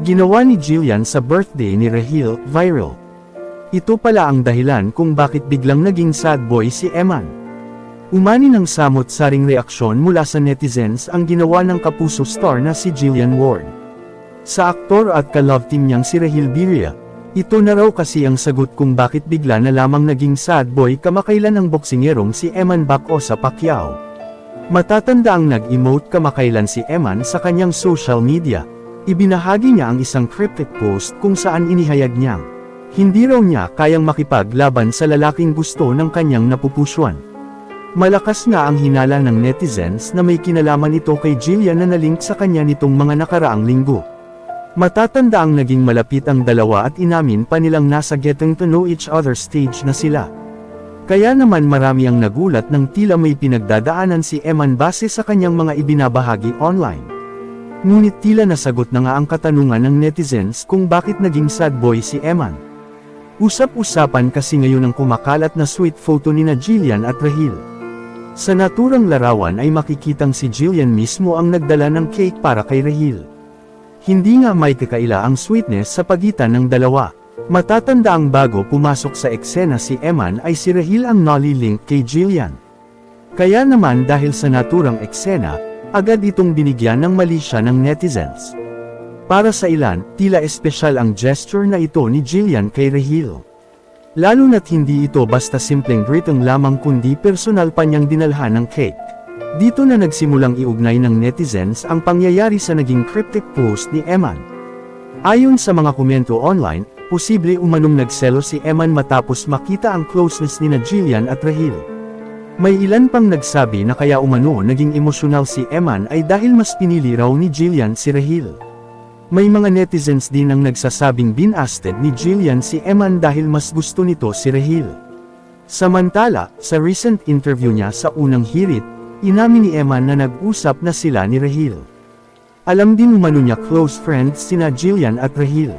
Ginawa ni Jillian sa birthday ni Rahil, viral. Ito pala ang dahilan kung bakit biglang naging sad boy si Eman. Umani ng samot-saring reaksyon mula sa netizens ang ginawa ng kapuso star na si Jillian Ward. Sa aktor at ka-love team niyang si Rahil Birria, ito na raw kasi ang sagot kung bakit bigla na lamang naging sad boy kamakailan ang boksingerong si Eman Bacosa Pacquiao. Matatanda ang nag-emote kamakailan si Eman sa kanyang social media. Ibinahagi niya ang isang cryptic post kung saan inihayag niyang hindi raw niya kayang makipaglaban sa lalaking gusto ng kanyang napupusuan. Malakas nga ang hinala ng netizens na may kinalaman ito kay Jillian na nalink sa kanya nitong mga nakaraang linggo. Matatanda ang naging malapit ang dalawa at inamin pa nilang nasa getting to know each other stage na sila. Kaya naman marami ang nagulat nang tila may pinagdadaanan si Eman base sa kanyang mga ibinabahagi online. Ngunit tila nasagot na nga ang katanungan ng netizens kung bakit naging sad boy si Eman. Usap-usapan kasi ngayon ang kumakalat na sweet photo nina Jillian at Rahil. Sa naturang larawan ay makikitang si Jillian mismo ang nagdala ng cake para kay Rahil. Hindi nga may kakaila ang sweetness sa pagitan ng dalawa. Matatanda ang bago pumasok sa eksena si Eman ay si Rahil ang nolly-link kay Jillian. Kaya naman dahil sa naturang eksena, agad itong binigyan ng mali siya ng netizens. Para sa ilan, tila espesyal ang gesture na ito ni Jillian kay Rahil. Lalo na't hindi ito basta simpleng greeting lamang kundi personal pa niyang dinalhan ng cake. Dito na nagsimulang iugnay ng netizens ang pangyayari sa naging cryptic post ni Eman. Ayon sa mga komento online, posible umanong nagselo si Eman matapos makita ang closeness nina Jillian at Rahil. May ilan pang nagsabi na kaya umano naging emosyonal si Eman ay dahil mas pinili raw ni Jillian si Rahil. May mga netizens din ang nagsasabing binasted ni Jillian si Eman dahil mas gusto nito si Rahil. Samantala, sa recent interview niya sa unang hirit, inamin ni Eman na nag-usap na sila ni Rahil. Alam din umano niya close friends sina Jillian at Rahil.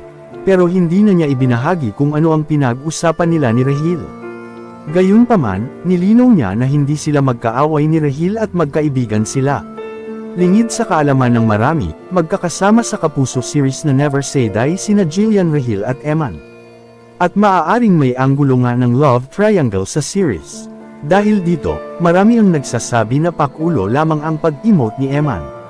Pero hindi na niya ibinahagi kung ano ang pinag-usapan nila ni Rahil. Gayunpaman, nilinaw niya na hindi sila magkaaway ni Rahil at magkaibigan sila. Lingid sa kaalaman ng marami, magkakasama sa Kapuso series na Never Say Die sina Jillian, Rahil at Eman. At maaaring may anggulo nga ng love triangle sa series. Dahil dito, marami ang nagsasabi na pakulo lamang ang pag-emote ni Eman.